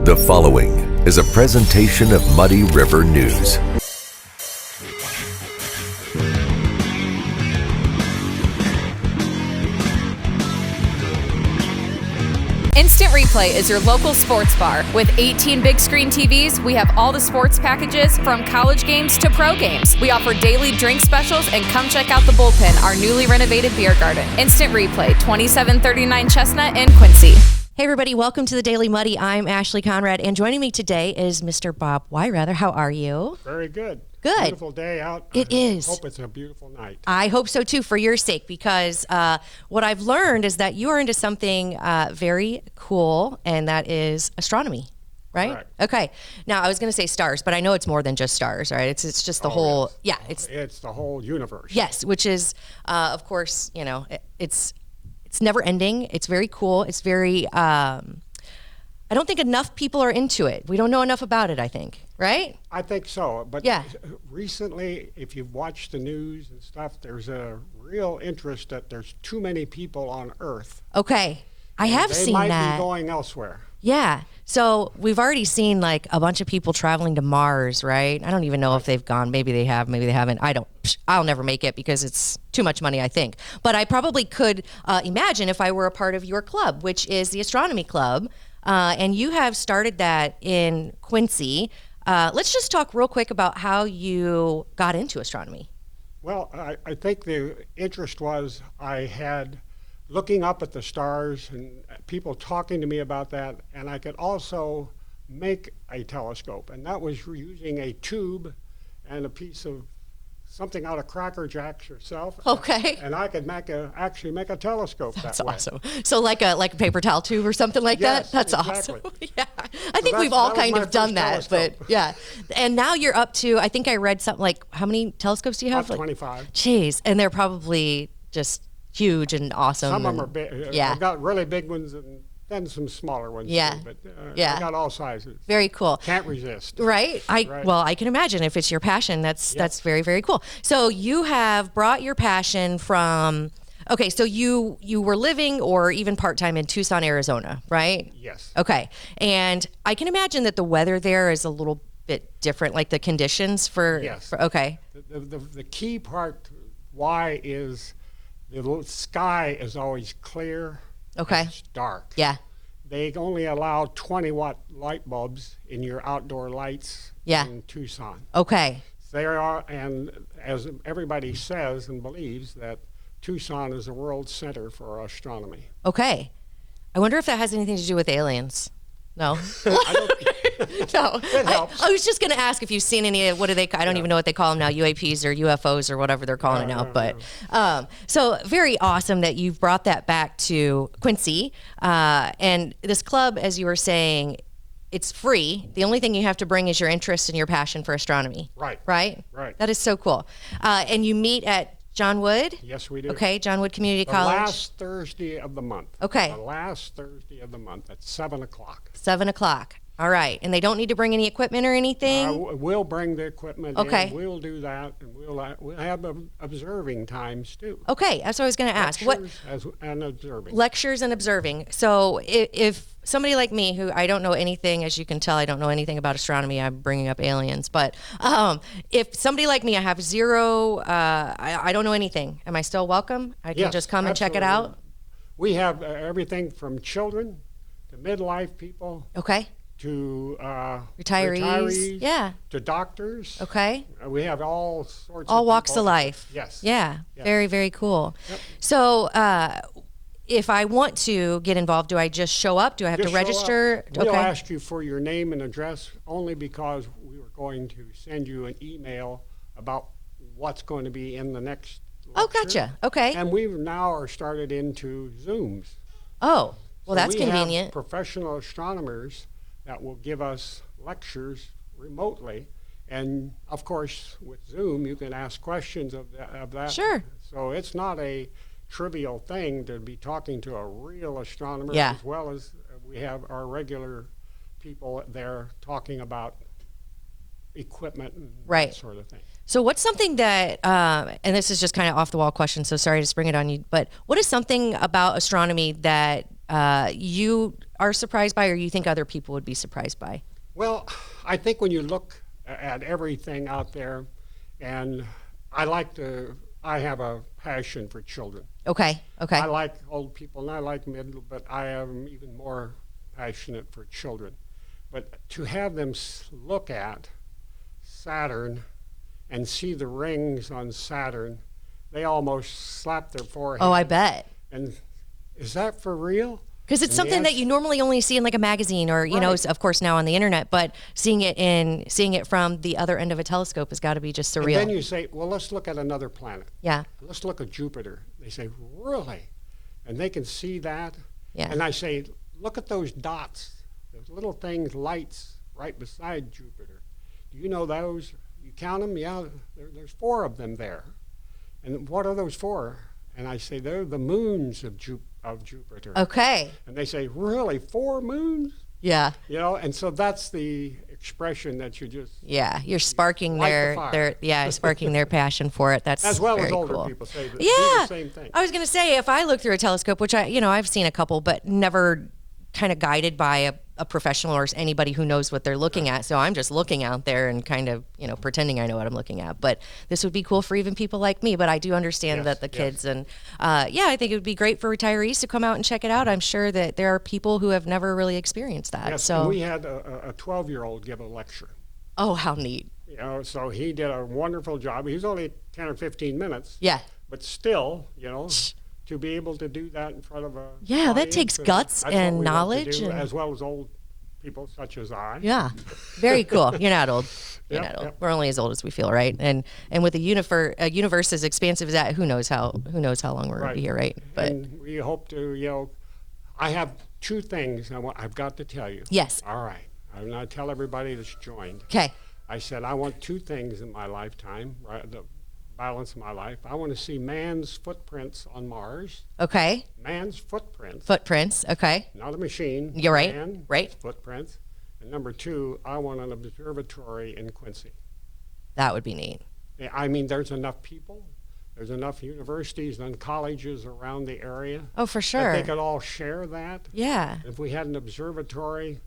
The following is a presentation of Muddy River News. Instant Replay is your local sports bar. With 18 big screen TVs, we have all the sports packages from college games to pro games. We offer daily drink specials, and come check out the Bullpen, our newly renovated beer garden. Instant Replay, 2739 Chestnut in Quincy. Hey everybody, welcome to the Daily Muddy. I'm Ashley Conrad, and joining me today is Mr. Bob Wyrather. How are you? Very good. Good. Beautiful day out. It is. I hope it's a beautiful night. I hope so too, for your sake, because what I've learned is that you are into something very cool, and that is astronomy, right? Correct. Okay. Now, I was going to say stars, but I know it's more than just stars, right? It's just the whole, yes. It's the whole universe. Yes, which is, of course, you know, it's never ending. It's very cool. It's very, I don't think enough people are into it. We don't know enough about it, I think, right? I think so. But yeah. Recently, if you've watched the news and stuff, there's a real interest that there's too many people on Earth. Okay. I have seen that. They might be going elsewhere. Yeah. So we've already seen like a bunch of people traveling to Mars, right? I don't even know if they've gone. Maybe they have, maybe they haven't. I'll never make it because it's too much money, I think. But I probably could imagine if I were a part of your club, which is the Astronomy Club. And you have started that in Quincy. Let's just talk real quick about how you got into astronomy. Well, I think the interest was I had looking up at the stars and people talking to me about that, and I could also make a telescope, and that was using a tube and a piece of something out of Cracker Jacks yourself. Okay. And I could actually make a telescope That's that way. awesome. So like a paper towel tube or something like Yes, that? That's exactly. awesome. Yeah. I think we've all kind of done that, but yeah. And now you're up to, I think I read something like, how many telescopes do you have? About 25. Jeez. And they're probably just huge and awesome. Some of them are big. Yeah. I've got really big ones and then some smaller ones Yeah. too, but Yeah. I got all sizes. Very cool. Can't resist. Right? Well, I can imagine if it's your passion, that's very, very cool. So you have brought your passion from, okay, so you were living or even part-time in Tucson, Arizona, right? Yes. Okay. And I can imagine that the weather there is a little bit different, like the conditions for, Yes. Okay. The key part why is the sky is always clear. Okay. It's dark. Yeah. They only allow 20-watt light bulbs in your outdoor lights in Tucson. Okay. There are, and as everybody says and believes, that Tucson is the world center for astronomy. Okay. I wonder if that has anything to do with aliens. No. No. It helps. I was just going to ask if you've seen any, what do they, I don't even know what they call them now, UAPs or UFOs or whatever they're calling it now. But so very awesome that you've brought that back to Quincy. And this club, as you were saying, it's free. The only thing you have to bring is your interest and your passion for astronomy. Right. Right? Right. That is so cool. And you meet at John Wood? Yes, we do. Okay, John Wood Community College. The last Thursday of the month. Okay. The last Thursday of the month at 7 o'clock. 7 o'clock. All right. And they don't need to bring any equipment or anything? We'll bring the equipment Okay. in. We'll do that, and we'll have observing times too. Okay. That's what I was going to ask. And observing. Lectures and observing. So if somebody like me, who I don't know anything, as you can tell, I don't know anything about astronomy. I'm bringing up aliens. But if somebody like me, I have zero, I don't know anything. Am I still welcome? I can just come and check it out? We have everything from children to midlife people. Okay. To retirees. Yeah. To doctors. Okay. We have all sorts all of walks people. of life. Yes. Yeah. Very, very cool. Yep. So if I want to get involved, do I just show up? Do I have to register? We'll ask you for your name and address only because we were going to send you an email about what's going to be in the next lecture. Oh, gotcha. Okay. And we now are started into Zooms. Oh, well, So that's we convenient. have professional astronomers that will give us lectures remotely. And of course, with Zoom, you can ask questions of that. Sure. So it's not a trivial thing to be talking to a real astronomer, Yeah. as well as we have our regular people there talking about equipment and Right. that sort of thing. So what's something that, and this is just kind of off the wall question, so sorry to spring it on you, but what is something about astronomy that you are surprised by, or you think other people would be surprised by? Well, I think when you look at everything out there, and I have a passion for children. Okay. I like old people and I like middle, but I am even more passionate for children. But to have them look at Saturn and see the rings on Saturn, they almost slap their forehead. Oh, I bet. And is that for real? Because it's something that you normally only see in like a magazine or, you know, of course now on the internet, but seeing it from the other end of a telescope has got to be just surreal. And then you say, well, let's look at another planet. Yeah. Let's look at Jupiter. They say, really? And they can see that? Yeah. And I say, look at those dots, those little things, lights right beside Jupiter. Do you know those? You count them? Yeah, there's 4 of them there. And what are those for? And I say, they're the moons of Jupiter. Okay. And they say, really, 4 moons? Yeah. You know, and so that's the expression that you just you're sparking light their sparking their passion for it. That's as well very as older cool. people say do Yeah. the same thing. I was gonna say, if I look through a telescope, which I've seen a couple, but never kind of guided by a professional or anybody who knows what they're looking at. So I'm just looking out there and kind of, pretending I know what I'm looking at. But this would be cool for even people like me. But I do understand that the kids and I think it would be great for retirees to come out and check it out. I'm sure that there are people who have never really experienced that. Yes, so and we had a 12-year-old give a lecture. Oh, how neat. So he did a wonderful job. He was only 10 or 15 minutes. Yeah. But still, to be able to do that in front of a that audience, takes guts that's what and we want to knowledge do, and as well as old people such as I. Yeah, very cool. You're not old. You're Yep, not old. yep. We're only as old as we feel, right? And with a universe as expansive as that, who knows how long we're gonna be here, right? But and we hope to, I have 2 things I've got to tell you. Yes. All right. I'm going to tell everybody that's joined. Okay. I said I want 2 things in my lifetime, right? The balance of my life. I want to see man's footprints on Mars. Okay. Man's footprints. Footprints. Okay. Not a machine. You're right. Man, right. Footprints. And number 2, I want an observatory in Quincy. That would be neat. I mean, there's enough people. There's enough universities and colleges around the area. Oh, for That sure. they could all share that. Yeah. If we had an observatory,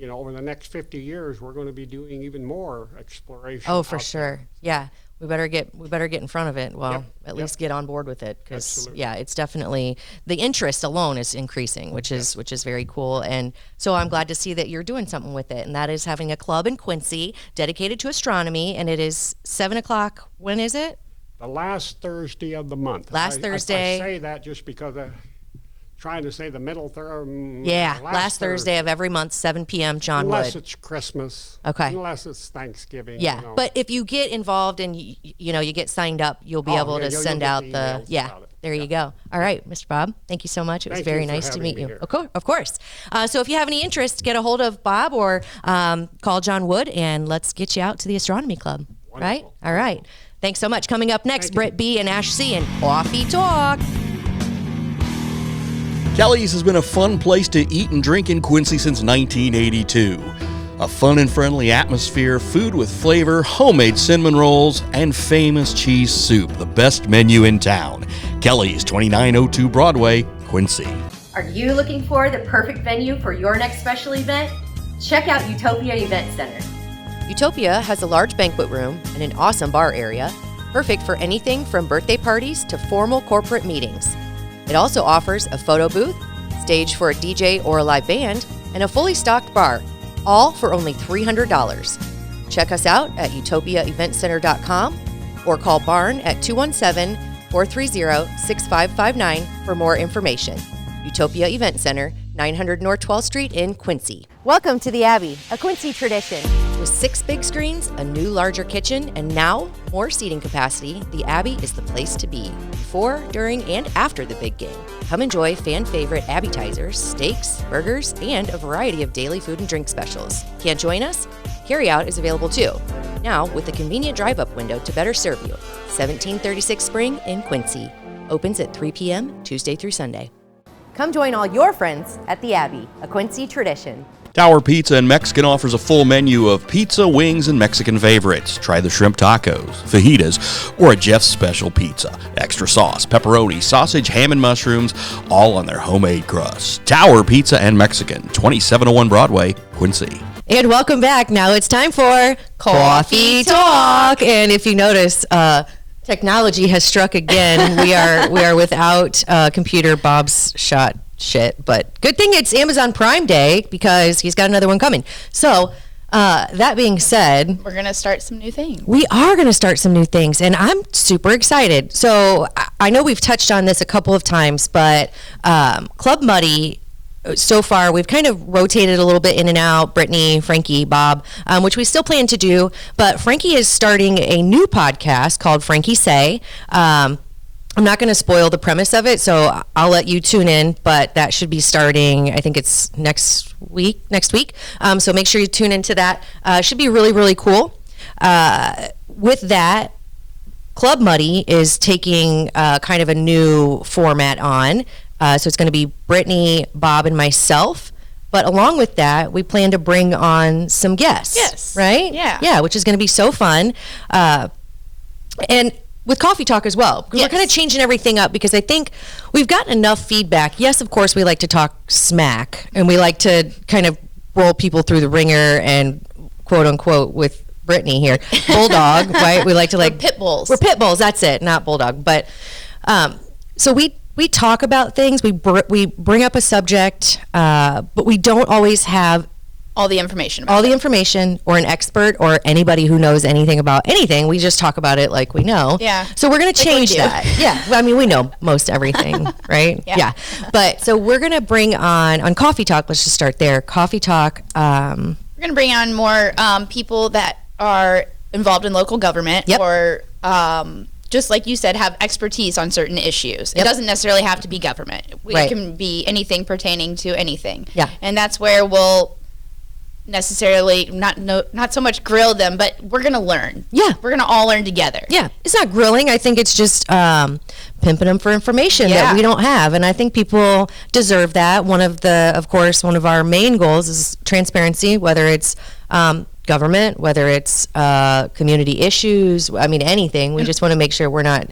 over the next 50 years, we're going to be doing even more exploration. Oh, for out sure. there. Yeah. We better get in front of it. Well, Yep, at yep. least get on board with it because Absolutely. it's definitely the interest alone is increasing, which is very cool. And so I'm glad to see that you're doing something with it, and that is having a club in Quincy dedicated to astronomy, and it is 7:00. When is it? The last Thursday of the month. Last Thursday. I say that just because I'm trying to say the middle Thursday. Yeah, last Thursday of every month, 7 p.m. John Unless Wood. it's Christmas. Okay. Unless it's Thanksgiving. Yeah, but if you get involved and you get signed up, you'll be able to you'll send get out the the emails about it. There you go. All right, Mr. Bob, thank you so much. It was Thank you very for nice to having meet me you. here. Of course. So if you have any interest, get a hold of Bob or call John Wood, and let's get you out to the Astronomy Club. Right? Wonderful. All right. Thanks so much. Coming up next, Thank you. Britt B. and Ash C. and Coffee Talk. Kelly's has been a fun place to eat and drink in Quincy since 1982. A fun and friendly atmosphere, food with flavor, homemade cinnamon rolls, and famous cheese soup, the best menu in town. Kelly's, 2902 Broadway, Quincy. Are you looking for the perfect venue for your next special event? Check out Utopia Event Center. Utopia has a large banquet room and an awesome bar area, perfect for anything from birthday parties to formal corporate meetings. It also offers a photo booth, stage for a DJ or a live band, and a fully stocked bar, all for only $300. Check us out at utopiaeventcenter.com or call Barn at 217-430-6559 for more information. Utopia Event Center, 900 North 12th Street in Quincy. Welcome to the Abbey, a Quincy tradition. With 6 big screens, a new larger kitchen, and now more seating capacity, the Abbey is the place to be before, during, and after the big game. Come enjoy fan favorite appetizers, steaks, burgers, and a variety of daily food and drink specials. Can't join us? Carryout is available too. Now with a convenient drive-up window to better serve you. 1736 Spring in Quincy. Opens at 3 p.m. Tuesday through Sunday. Come join all your friends at the Abbey, a Quincy tradition. Tower Pizza and Mexican offers a full menu of pizza, wings, and Mexican favorites. Try the shrimp tacos, fajitas, or a Jeff's special pizza. Extra sauce, pepperoni, sausage, ham, and mushrooms, all on their homemade crust. Tower Pizza and Mexican, 2701 Broadway, Quincy. And welcome back. Now it's time for Coffee Talk. And if you notice, technology has struck again. We are without computer. Bob's shot shit, but good thing it's Amazon Prime Day because he's got another one coming. So that being said, we're gonna start some new things. We are gonna start some new things, and I'm super excited. So I know we've touched on this a couple of times, but Club Muddy. So far, we've kind of rotated a little bit in and out, Brittany, Frankie, Bob, which we still plan to do. But Frankie is starting a new podcast called Frankie Say. I'm not going to spoil the premise of it, so I'll let you tune in. But that should be starting, I think it's next week. So make sure you tune into that. Should be really, really cool. With that, Club Muddy is taking kind of a new format on. So it's going to be Brittany, Bob, and myself. But along with that, we plan to bring on some guests. Yes. Right? Yeah. Yeah, which is going to be so fun. And with Coffee Talk as well. Because we're kind of changing everything up because I think we've gotten enough feedback. Yes, of course, we like to talk smack. And we like to kind of roll people through the ringer and quote unquote with Brittany here. Bulldog, right? We like to We're pit bulls. We're pit bulls, that's it, not bulldog. But so we talk about things, we bring up a subject, but we don't always have all the information about all the information or an expert or anybody who knows anything about anything. We just talk about it like we know. Yeah. So we're going to change we do. that. Yeah. Well, I mean, we know most everything, right? Yeah. But so we're going to bring on Coffee Talk. Let's just start there. Coffee Talk. We're going to bring on more people that are involved in local government or just like you said, have expertise on certain issues. It doesn't necessarily have to be government. It can be anything pertaining to anything. Yeah. And that's where we'll necessarily not so much grill them, but we're going to learn. Yeah. We're going to all learn together. Yeah. It's not grilling. I think it's just pimping them for information that we don't have. And I think people deserve that. Of course, one of our main goals is transparency, whether it's government, whether it's community issues, I mean, anything. We just want to make sure we're not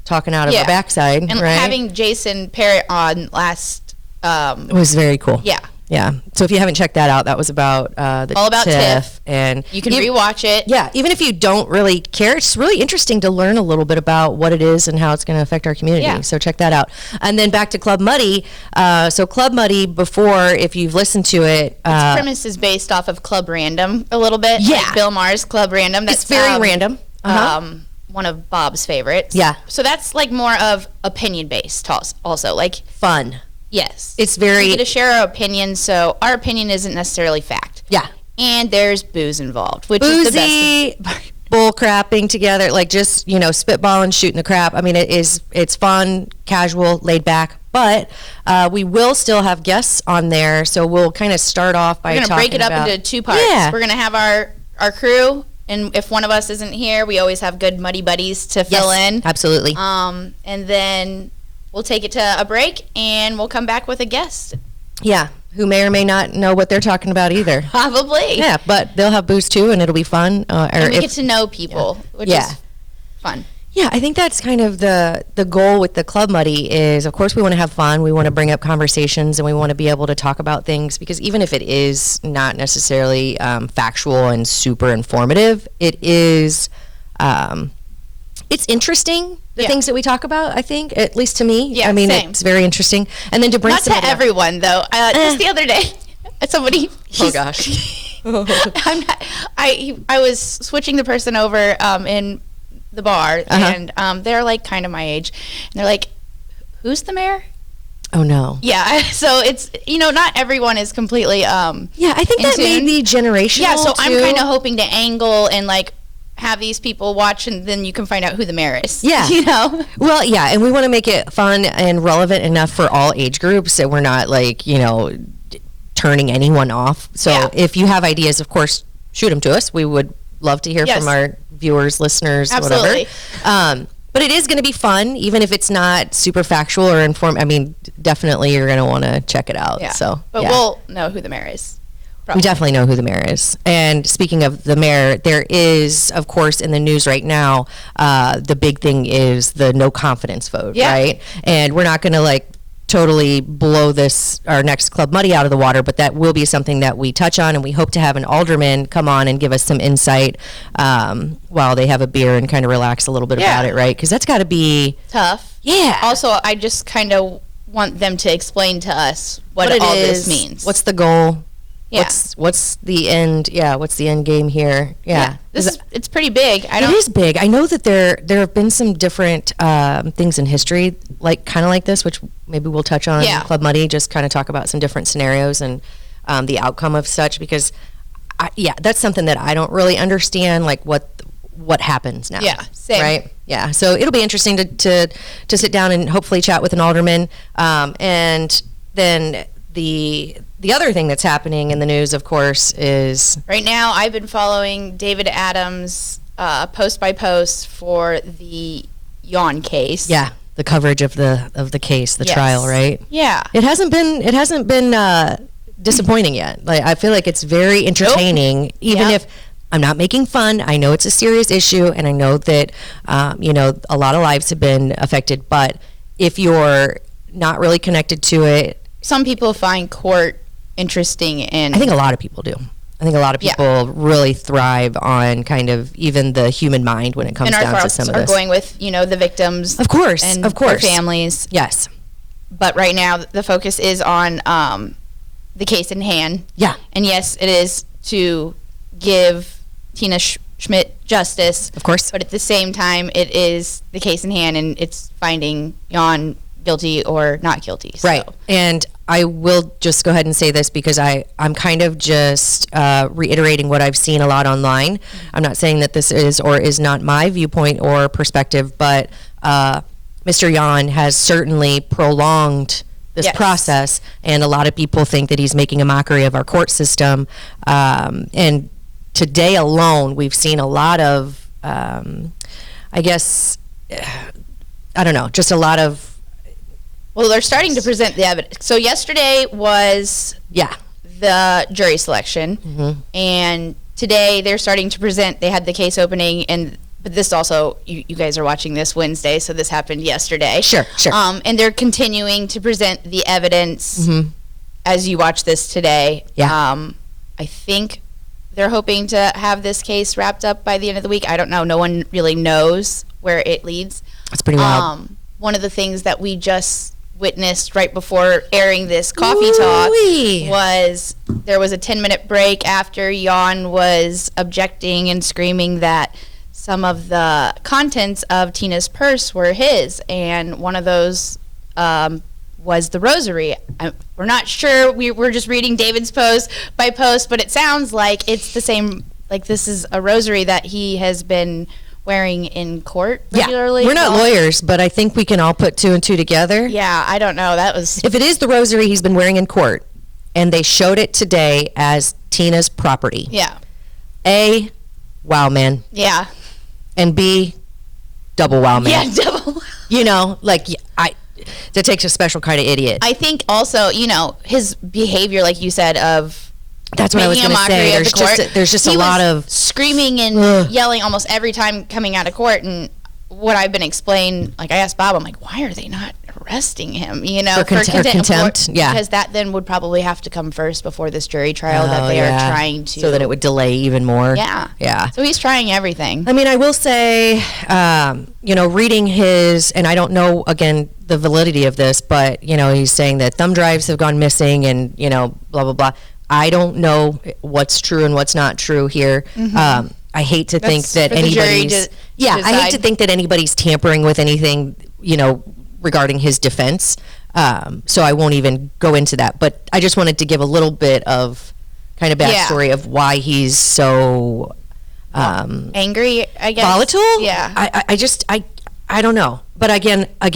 talking out of our backside. And right? having Jason Parrott on last... it was very cool. Yeah. Yeah. So if you haven't checked that out, that was about all about TIFF. And you can rewatch it. Yeah. Even if you don't really care, it's really interesting to learn a little bit about what it is and how it's going to affect our community. Yeah. So check that out. And then back to Club Muddy. So Club Muddy, before, if you've listened to it, its premise is based off of Club Random a little bit. Yeah. Like Bill Maher's Club Random. That's it's very random. One of Bob's favorites. Yeah. So that's like more of opinion based also. Like fun. Yes. It's very... We get to share our opinion, so our opinion isn't necessarily fact. Yeah. And there's booze involved, which Boozy, is the best. Bull crapping together, like just, spitballing, shooting the crap. I mean, it's fun, casual, laid back, but we will still have guests on there, so we'll kind of start off by We're going to break it up into two parts. Yeah. We're going to have our crew, and if one of us isn't here, we always have good muddy buddies to fill in. Absolutely. And then... we'll take it to a break, and we'll come back with a guest. Yeah, who may or may not know what they're talking about either. Probably. Yeah, but they'll have booze too, and it'll be fun. And we get to know people, which is fun. Yeah, I think that's kind of the goal with the Club Muddy is, of course, we want to have fun. We want to bring up conversations, and we want to be able to talk about things, because even if it is not necessarily factual and super informative, it is... it's interesting, the things that we talk about, I think, at least to me. Yeah, I mean, same. it's very interesting. And then to bring Not to everyone, though. Just the other day, somebody... Oh, gosh. I was switching the person over in the bar, and they're, like, kind of my age. And they're like, who's the mayor? Oh, no. Yeah, so it's, not everyone is completely yeah, I think that may be generational, yeah, so too. I'm kind of hoping to angle and, like, have these people watch, and then you can find out who the mayor is. Yeah. Well, yeah, and we want to make it fun and relevant enough for all age groups that we're not, like, turning anyone off. So if you have ideas, of course, shoot them to us. We would love to hear from our viewers, listeners, Absolutely. whatever. But it is going to be fun, even if it's not super factual or informed. I mean, definitely you're going to want to check it out. Yeah. So, but we'll know who the mayor is. We definitely know who the mayor is. And speaking of the mayor, there is, of course, in the news right now, the big thing is the no confidence vote, right? And we're not going to totally blow our next Club Muddy out of the water, but that will be something that we touch on, and we hope to have an alderman come on and give us some insight while they have a beer and kind of relax a little bit about it, right? Because that's got to be tough. Yeah. Also, I just kind of want them to explain to us what all this means. What's the goal? Yeah. What's the end? Yeah. What's the end game here? Yeah. It's pretty big. It is big. I know that there have been some different things in history, kind of like this, which maybe we'll touch on in Club Muddy. Just kind of talk about some different scenarios and the outcome of such. Because, that's something that I don't really understand. What happens now? Yeah. Same. Right. Yeah. So it'll be interesting to sit down and hopefully chat with an alderman, and then the other thing that's happening in the news, of course, is right now I've been following David Adams post by post for the Yawn case. Yeah, the coverage of the case, the trial, right? Yeah. It hasn't been disappointing yet. I feel like it's very entertaining, even if I'm not making fun. I know it's a serious issue, and I know that a lot of lives have been affected. But if you're not really connected to it, some people find court interesting, and I think a lot of people do. I think a lot of people really thrive on kind of even the human mind when it comes down to some of this. And our thoughts are going with, the victims. Of course, and of course. their families. Yes. But right now, the focus is on the case in hand. Yeah. And yes, it is to give Tina Schmidt justice. Of course. But at the same time, it is the case in hand, and it's finding Jan guilty or not guilty. Right. And I will just go ahead and say this because I'm kind of just reiterating what I've seen a lot online. I'm not saying that this is or is not my viewpoint or perspective, but Mr. Jan has certainly prolonged this process, and a lot of people think that he's making a mockery of our court system. And today alone, we've seen a lot of, I guess, I don't know, just a lot of. Well, they're starting to present the evidence. So yesterday was the jury selection, and today they're starting to present. They had the case opening, but this also, you guys are watching this Wednesday, so this happened yesterday. Sure. And they're continuing to present the evidence as you watch this today. Yeah. I think they're hoping to have this case wrapped up by the end of the week. I don't know. No one really knows where it leads. That's pretty wild. One of the things that we just witnessed right before airing this coffee talk was there was a 10-minute break after Jan was objecting and screaming that some of the contents of Tina's purse were his, and one of those was the rosary. We're not sure. We're just reading David's post by post, but it sounds like it's the same, like this is a rosary that he has been wearing in court regularly. We're not lawyers, but I think we can all put two and two together. Yeah, I don't know. That was if it is the rosary he's been wearing in court, and they showed it today as Tina's property. Yeah. A, wow, man. Yeah. And B, double wow, man. Yeah, double. That takes a special kind of idiot. I think also, his behavior, like you said, of that's what I was going to say. There's just a lot of screaming and yelling almost every time coming out of court. And what I've been explained, I asked Bob, I'm like, why are they not arresting him? For contempt. Yeah, because that then would probably have to come first before this jury trial that they are trying to, so that it would delay even more. Yeah. So he's trying everything. I mean, I will say, reading his, and I don't know again the validity of this, but he's saying that thumb drives have gone missing, and blah blah blah. I don't know what's true and what's not true here. I hate to think that anybody's I hate to think that anybody's tampering with anything, regarding his defense. So I won't even go into that. But I just wanted to give a little bit of kind of backstory of why he's so angry, I guess. Volatile? Yeah. I don't know. But again, I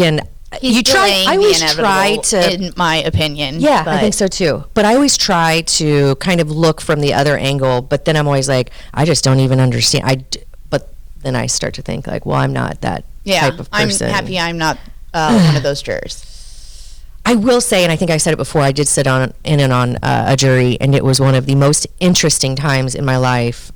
always try to, in my opinion. Yeah, I think so too. But I always try to kind of look from the other angle. But then I'm always like, I just don't even understand. But then I start to think I'm not that type of person. I'm happy I'm not one of those jurors. I will say, and I think I said it before, I did sit on a jury, and it was one of the most interesting times in my life.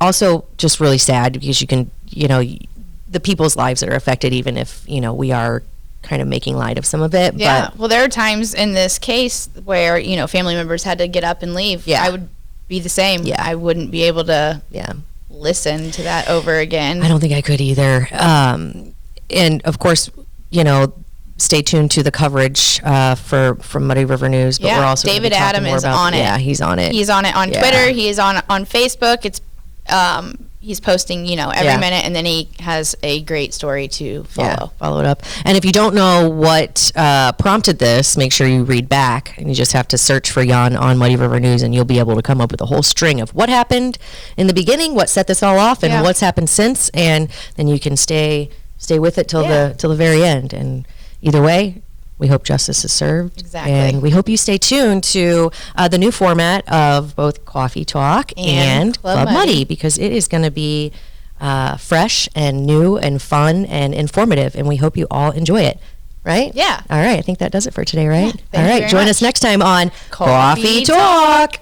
Also, just really sad because you can, the people's lives that are affected, even if, we are kind of making light of some of it. Yeah. But, well, there are times in this case where, family members had to get up and leave. Yeah. I would be the same. Yeah. I wouldn't be able to yeah. listen to that over again. I don't think I could either. And of course, stay tuned to the coverage from Muddy River News. But we're also David Adam is on it. Yeah, he's on it. He's on it on Twitter. He is on Facebook. It's he's posting, every minute, and then he has a great story to follow. Yeah, follow it up. And if you don't know what prompted this, make sure you read back, and you just have to search for Jan on Muddy River News, and you'll be able to come up with a whole string of what happened in the beginning, what set this all off, and what's happened since, and then you can stay with it till the very end. And either way, we hope justice is served. Exactly. And we hope you stay tuned to the new format of both Coffee Talk and Club Muddy, because it is going to be fresh and new and fun and informative, and we hope you all enjoy it. Right? Yeah. All right. I think that does it for today, right? Yeah, all right. Join us next time on Coffee Talk.